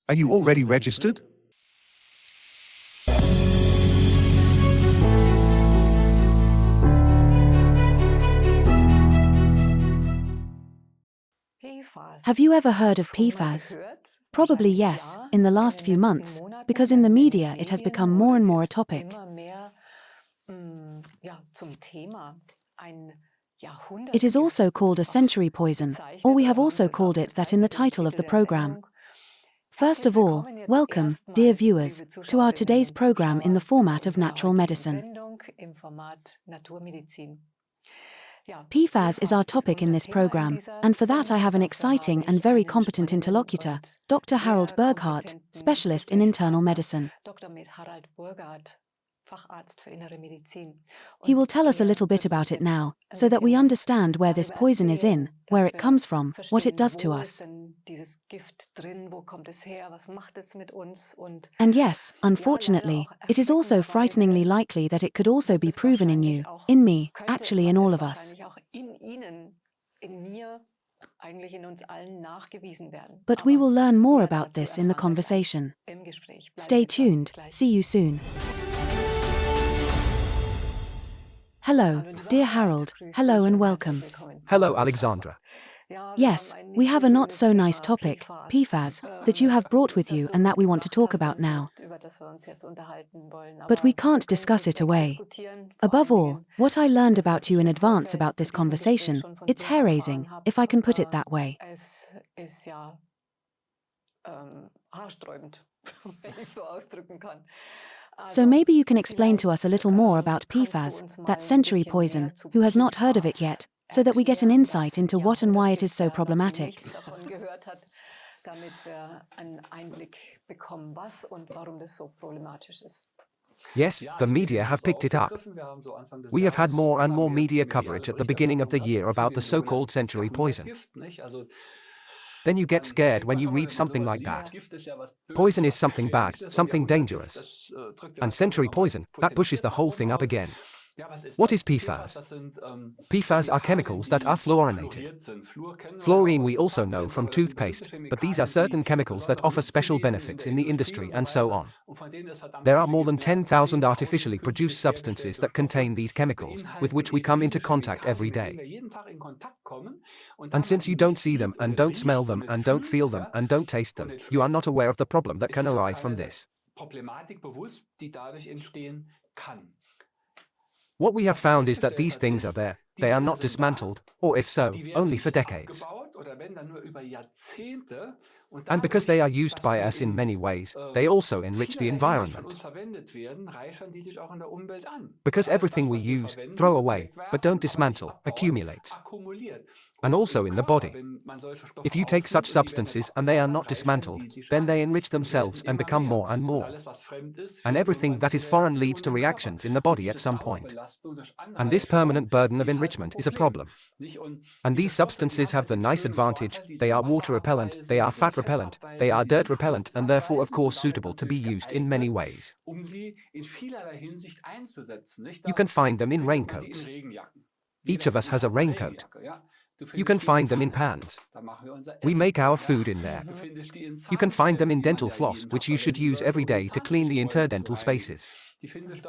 Are you already registered? Have you ever heard of PFAS? Probably yes, in the last few months, because in the media it has become more and more a topic. It is also called a century poison, or we have also called it that in the title of the program. First of all, welcome, dear viewers, to our today's program in the format of Natural Medicine. PFAS is our topic in this program, and for that I have an exciting and very competent interlocutor, Dr. Harald Burgard, specialist in internal medicine. He will tell us a little bit about it now, so that we understand where this poison is in, where it comes from, what it does to us. And yes, unfortunately, it is also frighteningly likely that it could also be proven in you, in me, actually in all of us. But we will learn more about this in the conversation. Stay tuned, see you soon. Hello, dear Harald, hello and welcome. Hello, Alexandra. Yes, we have a not so nice topic, PFAS, that you have brought with you and that we want to talk about now. But we can't discuss it away. Above all, what I learned about you in advance about this conversation, it's hair-raising, if I can put it that way. So maybe you can explain to us a little more about PFAS, that century poison, who has not heard of it yet, so that we get an insight into what and why it is so problematic. Yes, the media have picked it up. We have had more and more media coverage at the beginning of the year about the so-called century poison. Then you get scared when you read something like that. Poison is something bad, something dangerous. And century poison, that pushes the whole thing up again. What is PFAS? PFAS are chemicals that are fluorinated. Fluorine we also know from toothpaste, but these are certain chemicals that offer special benefits in the industry and so on. There are more than 10,000 artificially produced substances that contain these chemicals, with which we come into contact every day. And since you don't see them and don't smell them and don't feel them and don't taste them, you are not aware of the problem that can arise from this. What we have found is that these things are there, they are not dismantled, or if so, only for decades. And because they are used by us in many ways, they also enrich the environment. Because everything we use, throw away, but don't dismantle, accumulates. And also in the body. If you take such substances and they are not dismantled, then they enrich themselves and become more and more. And everything that is foreign leads to reactions in the body at some point. And this permanent burden of enrichment is a problem. And these substances have the nice advantage, they are water repellent, they are fat repellent, they are dirt repellent, and therefore of course suitable to be used in many ways. You can find them in raincoats. Each of us has a raincoat. You can find them in pans. We make our food in there. You can find them in dental floss, which you should use every day to clean the interdental spaces.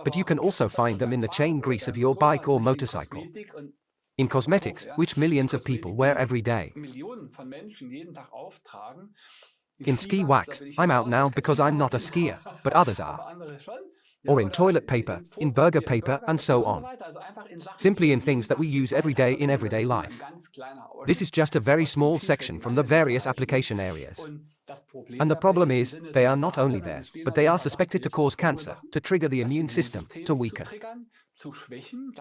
But you can also find them in the chain grease of your bike or motorcycle. In cosmetics, which millions of people wear every day. In ski wax, I'm out now because I'm not a skier, but others are. Or in toilet paper, in burger paper, and so on. Simply in things that we use every day in everyday life. This is just a very small section from the various application areas. And the problem is, they are not only there, but they are suspected to cause cancer, to trigger the immune system, to weaken.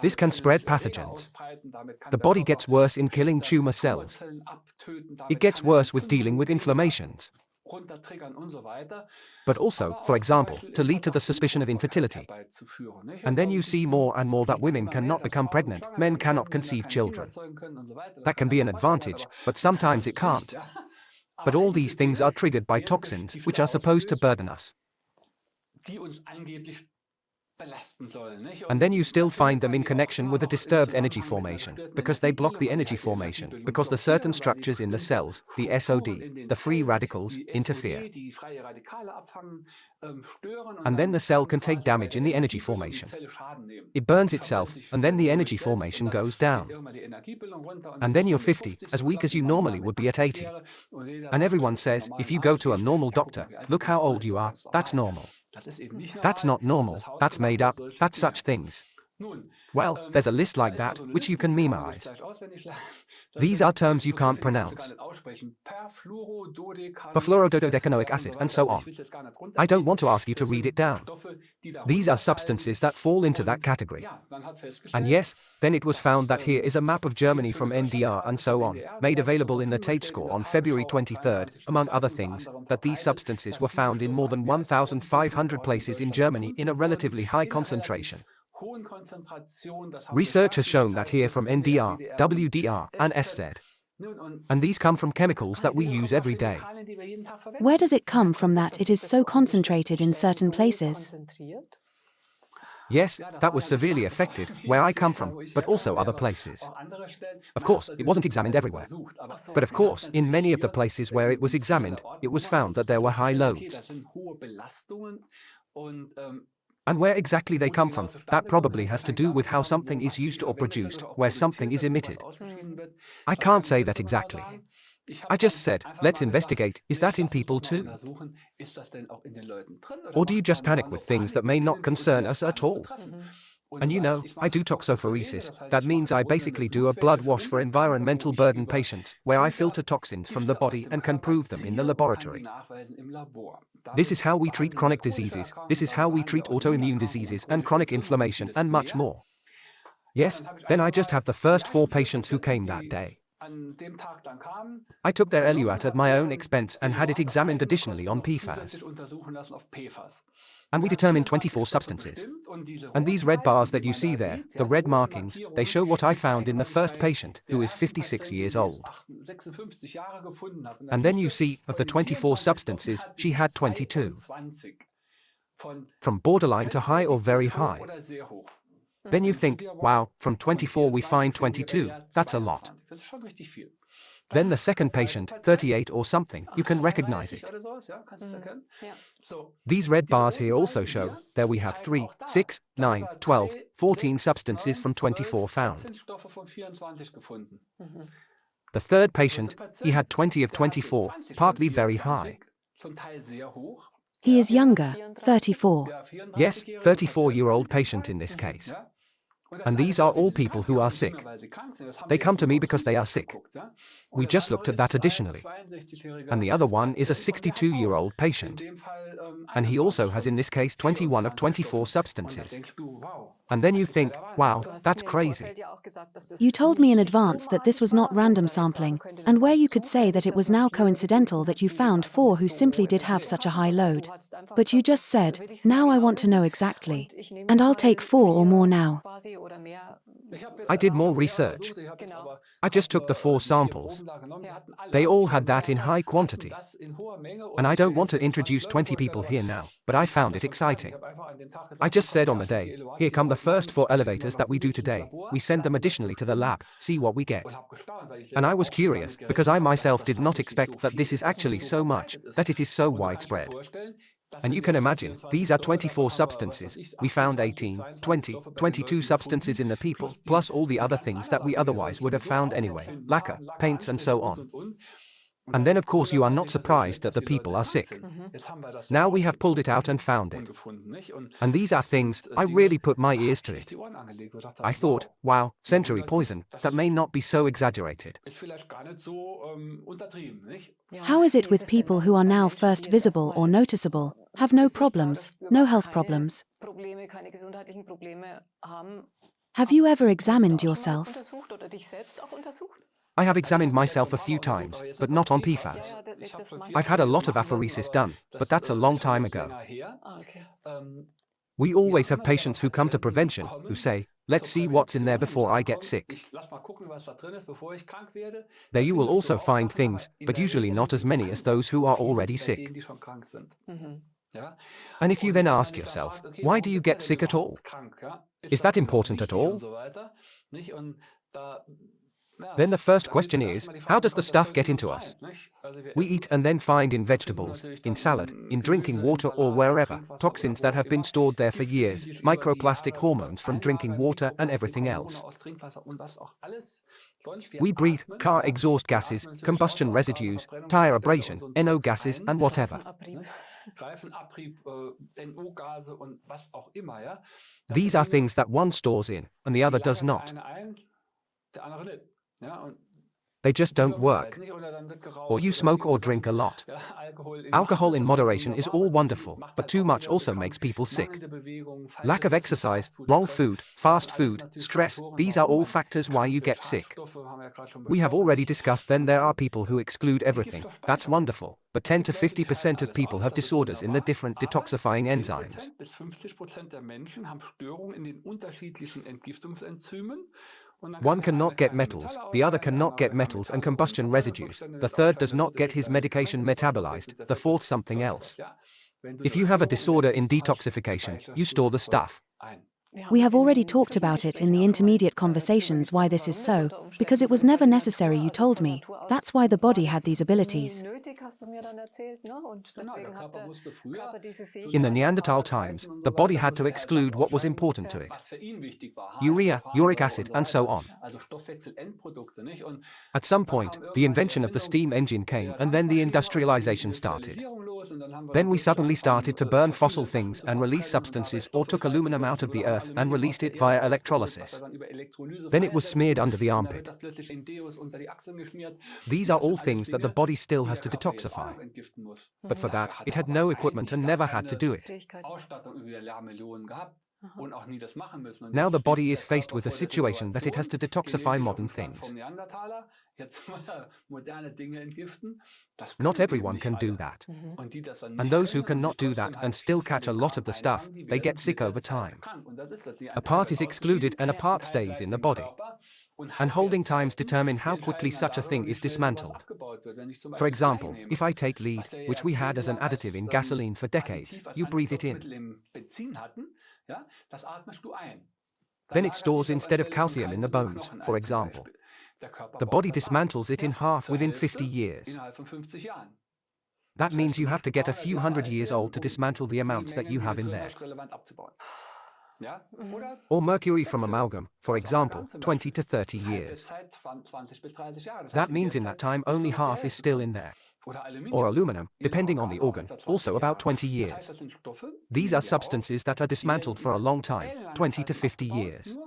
This can spread pathogens. The body gets worse in killing tumor cells. It gets worse with dealing with inflammations. But also, for example, to lead to the suspicion of infertility. And then you see more and more that women cannot become pregnant, men cannot conceive children. That can be an advantage, but sometimes it can't. But all these things are triggered by toxins, which are supposed to burden us. And then you still find them in connection with a disturbed energy formation, because they block the energy formation, because the certain structures in the cells, the SOD, the free radicals, interfere. And then the cell can take damage in the energy formation. It burns itself, and then the energy formation goes down. And then you're 50, as weak as you normally would be at 80. And everyone says, if you go to a normal doctor, look how old you are, that's normal. That's not normal, that's made up, that's such things. Well, there's a list like that, which you can memorize. These are terms you can't pronounce. Perfluorododecanoic acid, and so on. I don't want to ask you to read it down. These are substances that fall into that category. And yes, then it was found that here is a map of Germany from NDR and so on, made available in the Tate score on February 23rd, among other things, that these substances were found in more than 1,500 places in Germany in a relatively high concentration. Research has shown that here from NDR, WDR, and SZ. And these come from chemicals that we use every day. Where does it come from that it is so concentrated in certain places? Yes, that was severely affected, where I come from, but also other places. Of course, it wasn't examined everywhere. But of course, in many of the places where it was examined, it was found that there were high loads. And where exactly they come from, that probably has to do with how something is used or produced, where something is emitted. I can't say that exactly. I just said, let's investigate, is that in people too? Or do you just panic with things that may not concern us at all? And you know, I do toxopheresis. That means I basically do a blood wash for environmental burden patients, where I filter toxins from the body and can prove them in the laboratory. This is how we treat chronic diseases, this is how we treat autoimmune diseases and chronic inflammation and much more. Yes, then I just have the first 4 patients who came that day. I took their LUAT at my own expense and had it examined additionally on PFAS. And we determined 24 substances. And these red bars that you see there, the red markings, they show what I found in the first patient, who is 56 years old. And then you see, of the 24 substances, she had 22. From borderline to high or very high. Then you think, wow, from 24 we find 22, that's a lot. Then the second patient, 38 or something, you can recognize it. These red bars here also show, there we have 3, 6, 9, 12, 14 substances from 24 found. The third patient, he had 20 of 24, partly very high. He is younger, 34. Yes, 34-year-old patient in this case. And these are all people who are sick. They come to me because they are sick. We just looked at that additionally. And the other one is a 62-year-old patient. And he also has in this case 21 of 24 substances. And then you think, wow, that's crazy. You told me in advance that this was not random sampling, and where you could say that it was now coincidental that you found 4 who simply did have such a high load. But you just said, now I want to know exactly. And I'll take 4 or more now. I did more research. I just took the 4 samples. They all had that in high quantity. And I don't want to introduce 20 people here now, but I found it exciting. I just said on the day, here come the first 4 elevators that we do today. We send them additionally to the lab, see what we get. And I was curious, because I myself did not expect that this is actually so much, that it is so widespread. And you can imagine, these are 24 substances, we found 18, 20, 22 substances in the people, plus all the other things that we otherwise would have found anyway, lacquer, paints and so on. And then of course you are not surprised that the people are sick. Now we have pulled it out and found it. And these are things, I really put my ears to it. I thought, wow, century poison, that may not be so exaggerated. How is it with people who are now first visible or noticeable, have no problems, no health problems? Have you ever examined yourself? I have examined myself a few times, but not on PFAS. I've had a lot of apheresis done, but that's a long time ago. We always have patients who come to prevention, who say, let's see what's in there before I get sick. There you will also find things, but usually not as many as those who are already sick. And if you then ask yourself, why do you get sick at all? Is that important at all? Then the first question is, how does the stuff get into us? We eat and then find in vegetables, in salad, in drinking water or wherever, toxins that have been stored there for years, microplastic hormones from drinking water and everything else. We breathe car exhaust gases, combustion residues, tire abrasion, NO gases and whatever. These are things that one stores in, and the other does not. They just don't work. Or you smoke or drink a lot. Alcohol in moderation is all wonderful, but too much also makes people sick. Lack of exercise, wrong food, fast food, stress, these are all factors why you get sick. We have already discussed then there are people who exclude everything, that's wonderful, but 10 to 50% of people have disorders in the different detoxifying enzymes. One cannot get metals, the other cannot get metals and combustion residues, the third does not get his medication metabolized, the fourth something else. If you have a disorder in detoxification, you store the stuff. We have already talked about it in the intermediate conversations why this is so, because it was never necessary, you told me. That's why the body had these abilities. In the Neanderthal times, the body had to exclude what was important to it. Urea, uric acid, and so on. At some point, the invention of the steam engine came and then the industrialization started. Then we suddenly started to burn fossil things and release substances or took aluminum out of the earth and released it via electrolysis. Then it was smeared under the armpit. These are all things that the body still has to detoxify. But for that, it had no equipment and never had to do it. Now the body is faced with a situation that it has to detoxify modern things. Not everyone can do that. And those who cannot do that and still catch a lot of the stuff, they get sick over time. A part is excluded and a part stays in the body. And holding times determine how quickly such a thing is dismantled. For example, if I take lead, which we had as an additive in gasoline for decades, you breathe it in. Then it stores instead of calcium in the bones, for example. The body dismantles it in half within 50 years. That means you have to get a few hundred years old to dismantle the amounts that you have in there. Or mercury from amalgam, for example, 20 to 30 years. That means in that time only half is still in there. Or aluminum, depending on the organ, also about 20 years. These are substances that are dismantled for a long time, 20 to 50 years.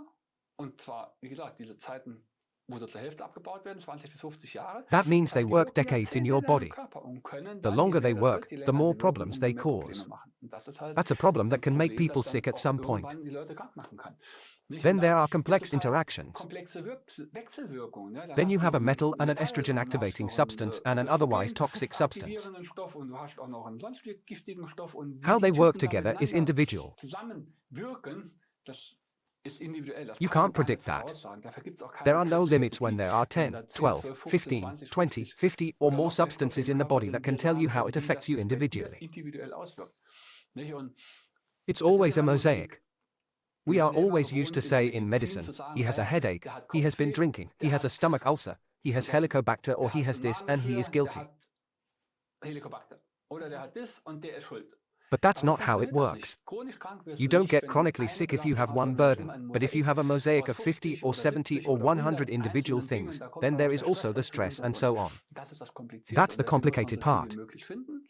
That means they work decades in your body. The longer they work, the more problems they cause. That's a problem that can make people sick at some point. Then there are complex interactions. Then you have a metal and an estrogen activating substance and an otherwise toxic substance. How they work together is individual. You can't predict that. There are no limits when there are 10, 12, 15, 20, 50 or more substances in the body that can tell you how it affects you individually. It's always a mosaic. We are always used to say in medicine, he has a headache, he has been drinking, he has a stomach ulcer, he has Helicobacter or he has this and he is guilty. But that's not how it works. You don't get chronically sick if you have one burden, but if you have a mosaic of 50 or 70 or 100 individual things, then there is also the stress and so on. That's the complicated part.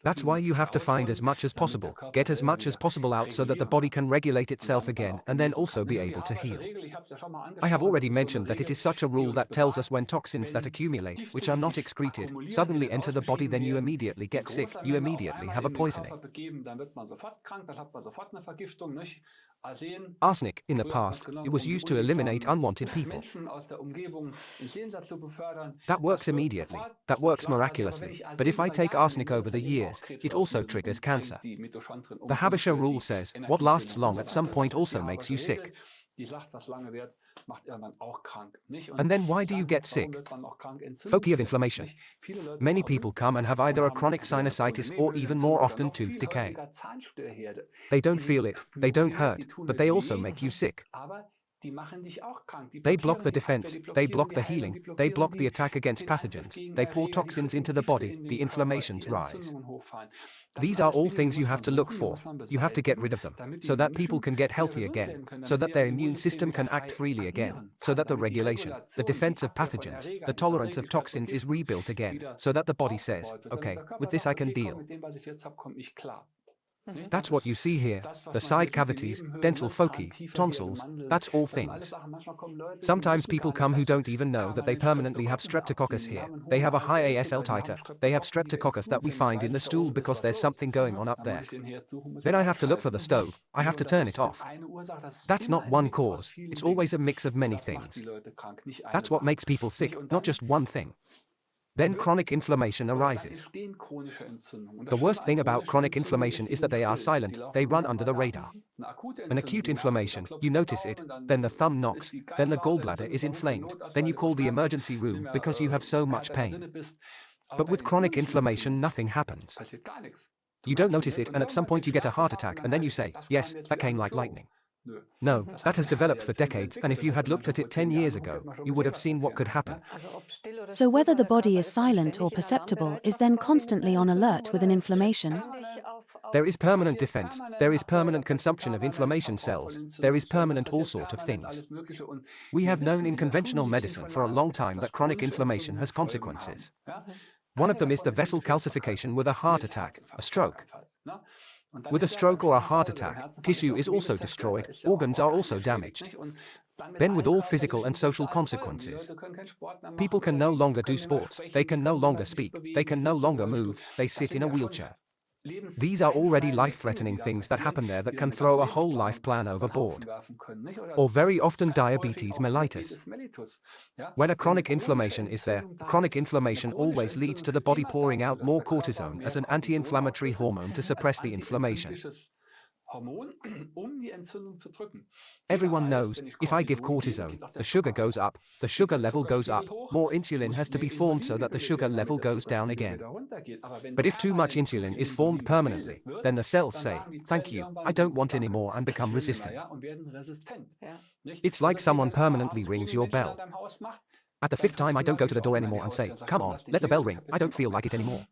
That's why you have to find as much as possible, get as much as possible out so that the body can regulate itself again and then also be able to heal. I have already mentioned that it is such a rule that tells us when toxins that accumulate, which are not excreted, suddenly enter the body, then you immediately get sick, you immediately have a poisoning. Arsenic, in the past, it was used to eliminate unwanted people. That works immediately, that works miraculously, but if I take arsenic over the years, it also triggers cancer. The Habesha rule says, what lasts long at some point also makes you sick. And then why do you get sick? Foci of inflammation. Many people come and have either a chronic sinusitis or even more often tooth decay. They don't feel it, they don't hurt, but they also make you sick. They block the defense, they block the healing, they block the attack against pathogens, they pour toxins into the body, the inflammations rise. These are all things you have to look for. You have to get rid of them, so that people can get healthy again, so that their immune system can act freely again, so that the regulation, the defense of pathogens, the tolerance of toxins is rebuilt again, so that the body says, okay, with this I can deal. That's what you see here, the side cavities, dental foci, tonsils, that's all things. Sometimes people come who don't even know that they permanently have streptococcus here. They have a high ASL titer, they have streptococcus that we find in the stool because there's something going on up there. Then I have to look for the stove, I have to turn it off. That's not one cause, it's always a mix of many things. That's what makes people sick, not just one thing. Then chronic inflammation arises. The worst thing about chronic inflammation is that they are silent, they run under the radar. An acute inflammation, you notice it, then the thumb knocks, then the gallbladder is inflamed, then you call the emergency room because you have so much pain. But with chronic inflammation nothing happens. You don't notice it and at some point you get a heart attack and then you say, yes, that came like lightning. No, that has developed for decades, and if you had looked at it 10 years ago, you would have seen what could happen. So whether the body is silent or perceptible is then constantly on alert with an inflammation? There is permanent defense, there is permanent consumption of inflammation cells, there is permanent all sort of things. We have known in conventional medicine for a long time that chronic inflammation has consequences. One of them is the vessel calcification with a heart attack, a stroke. With a stroke or a heart attack, tissue is also destroyed, organs are also damaged. Then with all physical and social consequences. People can no longer do sports, they can no longer speak, they can no longer move, they sit in a wheelchair. These are already life-threatening things that happen there that can throw a whole life plan overboard. Or very often diabetes mellitus. When a chronic inflammation is there, chronic inflammation always leads to the body pouring out more cortisone as an anti-inflammatory hormone to suppress the inflammation. Everyone knows, if I give cortisone, the sugar goes up, the sugar level goes up, more insulin has to be formed so that the sugar level goes down again. But if too much insulin is formed permanently, then the cells say, thank you, I don't want any more and become resistant. It's like someone permanently rings your bell. At the 5th time I don't go to the door anymore and say, come on, let the bell ring, I don't feel like it anymore.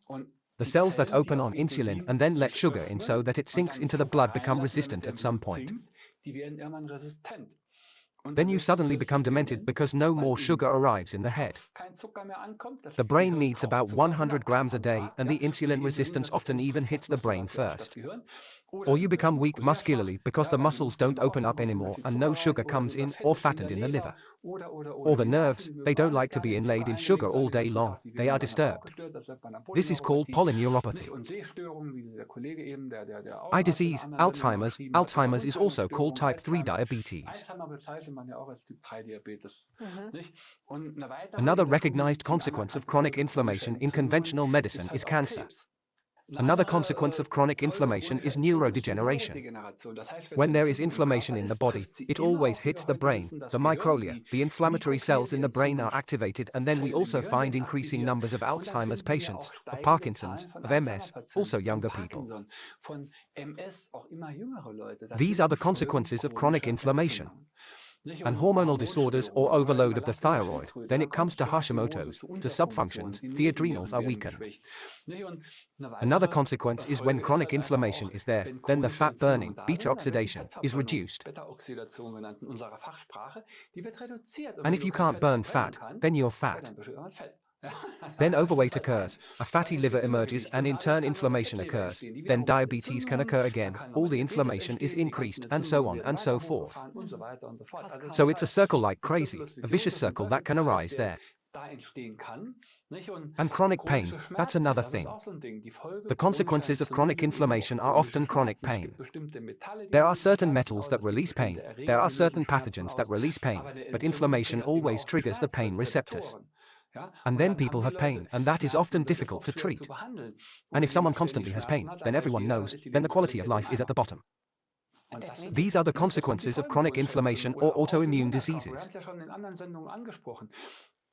The cells that open on insulin and then let sugar in so that it sinks into the blood become resistant at some point. Then you suddenly become demented because no more sugar arrives in the head. The brain needs about 100 grams a day and the insulin resistance often even hits the brain first. Or you become weak muscularly because the muscles don't open up anymore and no sugar comes in or fattened in the liver. Or the nerves, they don't like to be inlaid in sugar all day long, they are disturbed. This is called polyneuropathy. Eye disease, Alzheimer's is also called type 3 diabetes. Another recognized consequence of chronic inflammation in conventional medicine is cancer. Another consequence of chronic inflammation is neurodegeneration. When there is inflammation in the body, it always hits the brain, the microglia, the inflammatory cells in the brain are activated, and then we also find increasing numbers of Alzheimer's patients, of Parkinson's, of MS, also younger people. These are the consequences of chronic inflammation. And hormonal disorders or overload of the thyroid, then it comes to Hashimoto's, to subfunctions, the adrenals are weakened. Another consequence is when chronic inflammation is there, then the fat burning, beta oxidation, is reduced. And if you can't burn fat, then you're fat. Then overweight occurs, a fatty liver emerges and in turn inflammation occurs, then diabetes can occur again, all the inflammation is increased and so on and so forth. So it's a circle like crazy, a vicious circle that can arise there. And chronic pain, that's another thing. The consequences of chronic inflammation are often chronic pain. There are certain metals that release pain, there are certain pathogens that release pain, but inflammation always triggers the pain receptors. And then people have pain, and that is often difficult to treat. And if someone constantly has pain, then everyone knows, then the quality of life is at the bottom. These are the consequences of chronic inflammation or autoimmune diseases.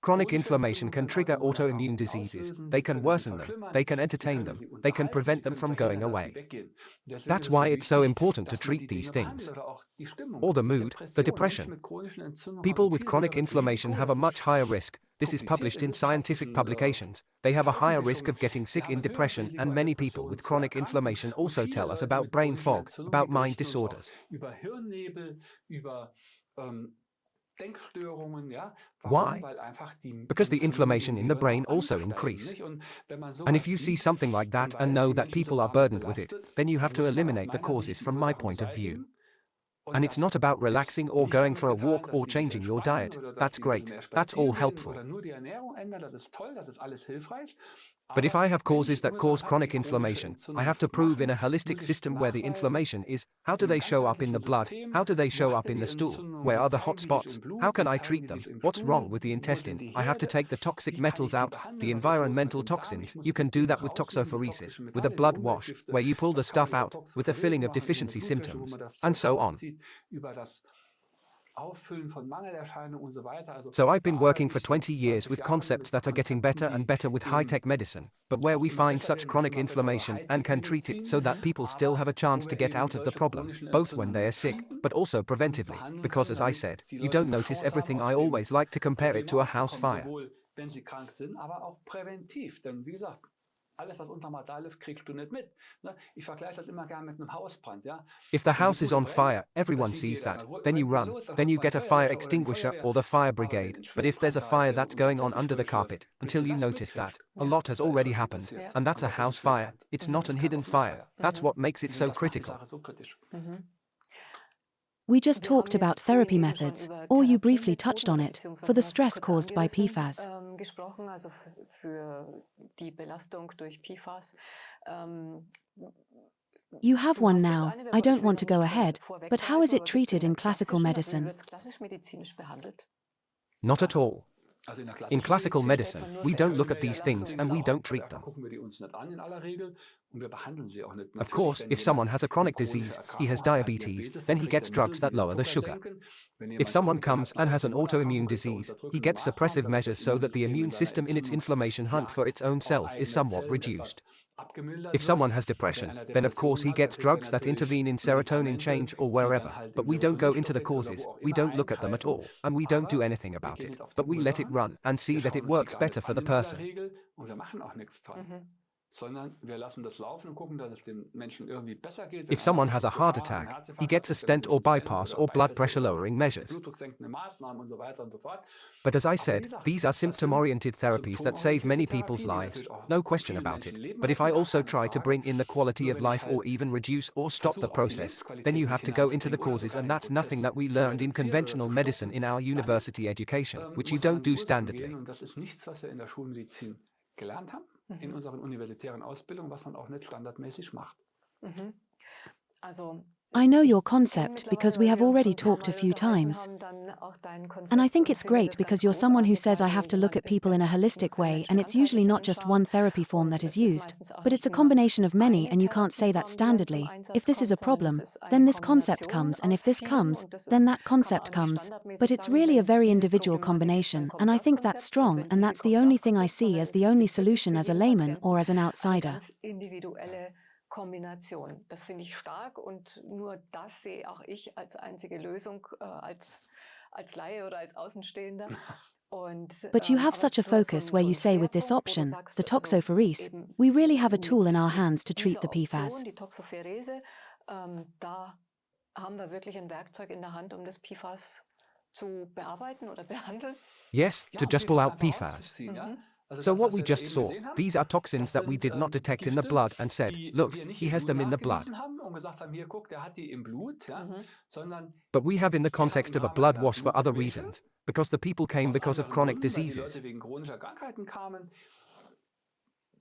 Chronic inflammation can trigger autoimmune diseases, they can worsen them, they can entertain them, they can prevent them from going away. That's why it's so important to treat these things. Or the mood, the depression. People with chronic inflammation have a much higher risk, this is published in scientific publications, they have a higher risk of getting sick in depression, and many people with chronic inflammation also tell us about brain fog, about mind disorders. Why? Because the inflammation in the brain also increase. And if you see something like that and know that people are burdened with it, then you have to eliminate the causes from my point of view. And it's not about relaxing or going for a walk or changing your diet, that's great, that's all helpful. But if I have causes that cause chronic inflammation, I have to prove in a holistic system where the inflammation is, how do they show up in the blood, how do they show up in the stool, where are the hot spots, how can I treat them, what's wrong with the intestine, I have to take the toxic metals out, the environmental toxins, you can do that with Toxopheresis, with a blood wash, where you pull the stuff out, with the filling of deficiency symptoms, and so on. So I've been working for 20 years with concepts that are getting better and better with high-tech medicine, but where we find such chronic inflammation and can treat it so that people still have a chance to get out of the problem, both when they are sick, but also preventively, because as I said, you don't notice everything. I always like to compare it to a house fire. If the house is on fire, everyone sees that, then you run, then you get a fire extinguisher or the fire brigade, but if there's a fire that's going on under the carpet, until you notice that, a lot has already happened, and that's a house fire, it's not an hidden fire, that's what makes it so critical. We just talked about therapy methods, or you briefly touched on it, for the stress caused by PFAS. You have one now, I don't want to go ahead, but how is it treated in classical medicine? Not at all. In classical medicine, we don't look at these things and we don't treat them. Of course, if someone has a chronic disease, he has diabetes, then he gets drugs that lower the sugar. If someone comes and has an autoimmune disease, he gets suppressive measures so that the immune system in its inflammation hunt for its own cells is somewhat reduced. If someone has depression, then of course he gets drugs that intervene in serotonin change or wherever, but we don't go into the causes, we don't look at them at all, and we don't do anything about it, but we let it run and see that it works better for the person. If someone has a heart attack, he gets a stent or bypass or blood pressure lowering measures. But as I said, these are symptom-oriented therapies that save many people's lives, no question about it. But if I also try to bring in the quality of life or even reduce or stop the process, then you have to go into the causes, and that's nothing that we learned in conventional medicine in our university education, which you don't do standardly. In unseren universitären Ausbildungen, was man auch nicht standardmäßig macht. I know your concept because we have already talked a few times. And I think it's great because you're someone who says I have to look at people in a holistic way, and it's usually not just one therapy form that is used, but it's a combination of many, and you can't say that standardly. If this is a problem, then this concept comes, and if this comes, then that concept comes. But it's really a very individual combination, and I think that's strong, and that's the only thing I see as the only solution as a layman or as an outsider. Kombination. Das finde ich stark, und nur das sehe auch ich als einzige Lösung, als Laie oder als Außenstehender. But you have such a focus where you say with this option, the Toxopheresis, we really have a tool in our hands to treat the PFAS. Die Toxopherese, da haben wir wirklich ein Werkzeug in der Hand, das PFAS zu bearbeiten oder behandeln. Yes, to just pull out PFAS. So what we just saw, these are toxins that we did not detect in the blood and said, look, he has them in the blood. But we have in the context of a blood wash for other reasons, because the people came because of chronic diseases.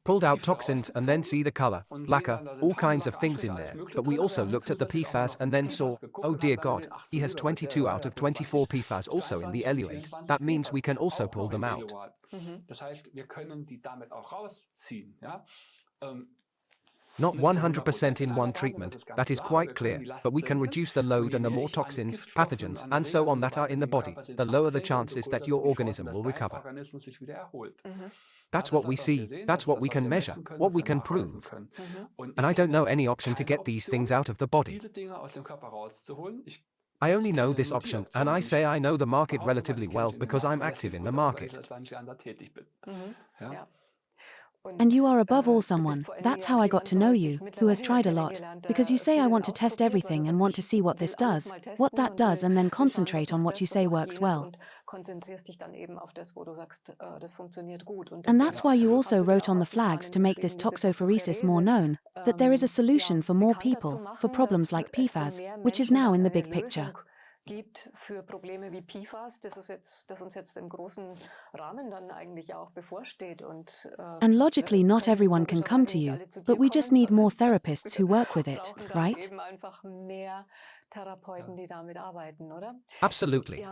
Pulled out toxins and then see the color, lacquer, all kinds of things in there, but we also looked at the PFAS and then saw, oh dear God, he has 22 out of 24 PFAS also in the eluate, that means we can also pull them out. Not 100% in one treatment, that is quite clear, but we can reduce the load, and the more toxins, pathogens, and so on that are in the body, the lower the chances that your organism will recover. That's what we see, that's what we can measure, what we can prove. And I don't know any option to get these things out of the body. I only know this option, and I say I know the market relatively well because I'm active in the market. And you are above all someone, that's how I got to know you, who has tried a lot, because you say I want to test everything and want to see what this does, what that does, and then concentrate on what you say works well. And that's why you also wrote on the flags to make this Toxopheresis more known, that there is a solution for more people, for problems like PFAS, which is now in the big picture. Gibt für Probleme wie PFAS, das uns jetzt im großen Rahmen dann eigentlich auch bevorsteht. And logically not everyone can come to you, but we just need more therapists who work with it, right? Absolutely.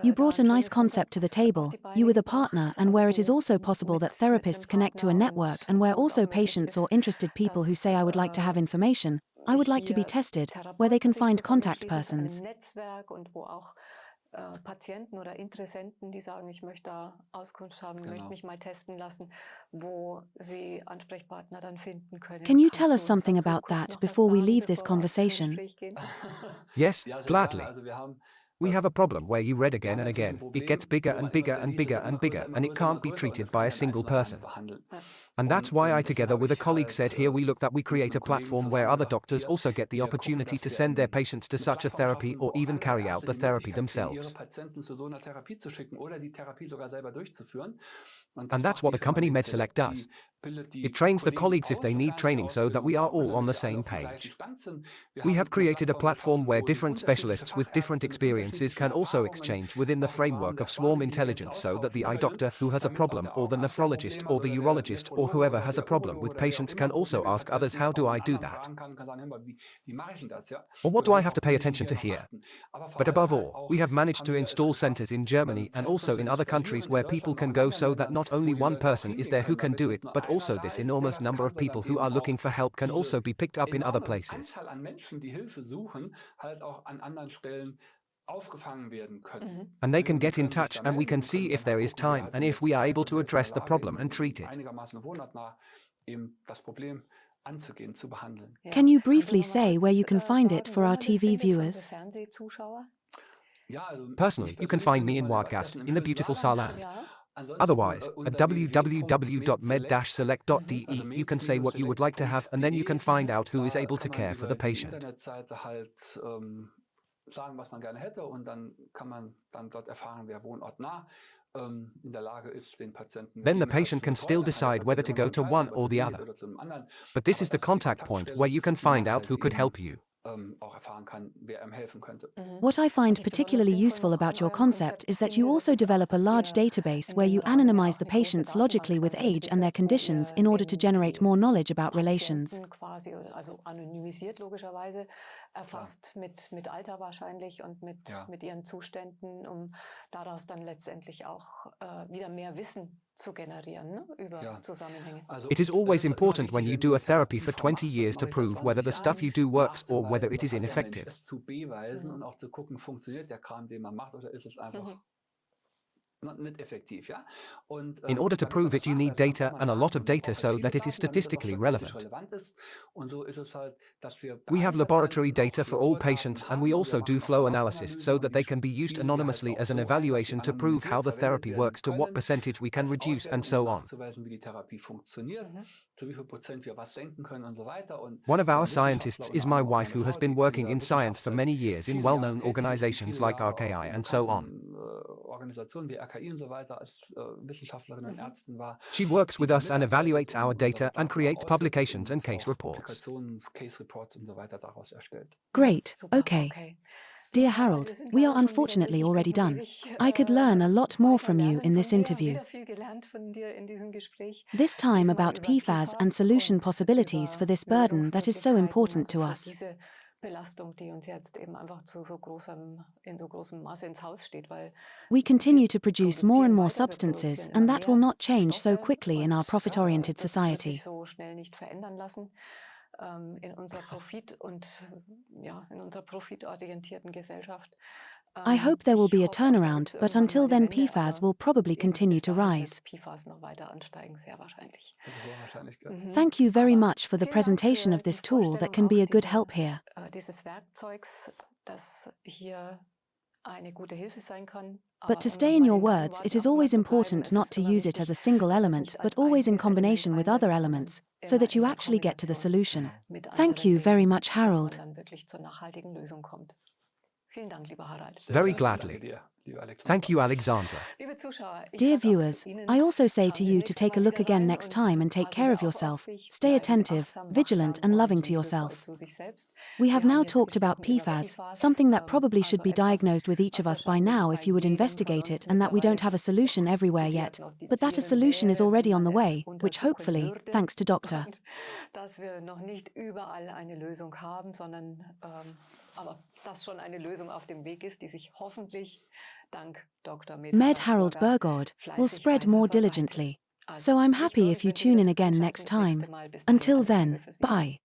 You brought a nice concept to the table, you with a partner, and where it is also possible that therapists connect to a network, and where also patients or interested people who say I would like to have information, I would like to be tested, where they can find contact persons. Patienten oder Interessenten, die sagen, ich möchte da Auskunft haben, möchte mich mal testen lassen, wo sie Ansprechpartner dann finden können. Can you tell us something about that before we leave this conversation? Yes, gladly. We have a problem where you read again and again, it gets bigger and bigger and bigger and bigger, and it can't be treated by a single person. And that's why I, together with a colleague, said here we look that we create a platform where other doctors also get the opportunity to send their patients to such a therapy or even carry out the therapy themselves. And that's what the company MedSelect does. It trains the colleagues if they need training so that we are all on the same page. We have created a platform where different specialists with different experiences can also exchange within the framework of swarm intelligence, so that the eye doctor who has a problem, or the nephrologist or the urologist or whoever has a problem with patients can also ask others, how do I do that? Or what do I have to pay attention to here? But above all, we have managed to install centers in Germany and also in other countries where people can go, so that not only one person is there who can do it, but also this enormous number of people who are looking for help can also be picked up in other places. And they can get in touch, and we can see if there is time and if we are able to address the problem and treat it. Can you briefly say where you can find it for our TV viewers? Personally, you can find me in Wadgast, in the beautiful Saarland. Otherwise, at www.med-select.de you can say what you would like to have, and then you can find out who is able to care for the patient. Sagen, was man gerne hätte, und dann kann man dann dort erfahren, wer wohnortnah in der Lage ist, den Patienten. Then the patient can still decide whether to go to one or the other. But this is the contact point where you can find out who could help you. Auch erfahren kann, wer einem helfen könnte. What I find particularly useful about your concept is that you also develop a large database where you anonymize the patients logically with age and their conditions in order to generate more knowledge about relations. Also anonymisiert logischerweise, erfasst mit Alter wahrscheinlich und mit ihren Zuständen, um daraus dann letztendlich auch wieder mehr Wissen zu generieren, ne, über Zusammenhänge. It is always important when you do a therapy for 20 years to prove whether the stuff you do works or whether it is ineffective. Zu beweisen und auch zu gucken, funktioniert der Kram, den man macht, oder ist es einfach nicht effektiv, ja? Und, in order to prove it, you need data, and a lot of data, so that it is statistically relevant. We have laboratory data for all patients, and we also do flow analysis so that they can be used anonymously as an evaluation to prove how the therapy works, to what percentage we can reduce, and so on. One of our scientists is my wife, who has been working in science for many years in well-known organizations like RKI and so on. She works with us and evaluates our data and creates publications and case reports. Great, okay. Dear Harald, we are unfortunately already done. I could learn a lot more from you in this interview. This time about PFAS and solution possibilities for this burden that is so important to us. Belastung, die uns jetzt eben einfach in so großem Maße ins Haus steht, weil We continue to produce more and more wir substances, produzieren and immer that will mehr not change so Stoffe quickly in our und profit-oriented das wird society. sich so schnell nicht verändern lassen in unserer in unserer profitorientierten Gesellschaft. I hope there will Ich be a hoffe auch, da turnaround, gibt's but irgendwann until mal eine then Wende, PFAS aber will probably eben continue bis to dahin rise. wird PFAS noch weiter ansteigen, sehr wahrscheinlich. Also hohe Wahrscheinlichkeit. Thank you very Aber much for the vielen Dank presentation für of die this tool that Vorstellung can be auch a good help here. dieses Werkzeugs, das hier eine gute Hilfe sein kann. But Aber to um stay in nochmal your in deinen words, it Worten is auch mal always zu bleiben, important es not ist to immer use it wichtig, as a single dass man es element, nicht but als always in einziges Element combination with other einsetzt, elements, sondern so immer that you in der actually get to the Kombination solution. mit Thank anderen you very Dingen, much, dass man Harald. dann wirklich zur nachhaltigen Lösung kommt. Vielen Dank, lieber Harald. Sehr Very gerne. Danke gladly. dir, lieber Alexander. Thank you, Alexandra. Liebe Zuschauer, ich Dear sage auch zu viewers, Ihnen, I also say to schauen Sie you das to nächste take a Mal look wieder again rein next und time and take passen care Sie of auch auf yourself. sich, Stay bleiben Sie attentive, achtsam, vigilant, wachsam and loving und to liebevoll yourself. zu sich selbst. We Wir have haben now jetzt talked about gesprochen über PFAS, PFAS, something that probably should also be etwas, diagnosed with each of was us by wahrscheinlich now bei if you would jedem von investigate uns it, and that we don't mittlerweile have a solution everywhere zu yet. But that a diagnostizieren solution is wäre, already wenn on man the es way, which untersuchen hopefully, würde. thanks to Dr. Und dass wir noch nicht überall eine Lösung haben, sondern aber dass schon eine Lösung auf dem Weg ist, die sich hoffentlich dank Dr. Med Harald Burgard Burgard will fleißig spread weiter more verbreitet. diligently. Also, So I'm ich happy freue if mich, you wenn Sie tune wieder in so again einschalten next das nächste time. Mal. Bis dahin Until alles Liebe then, für Sie. bye.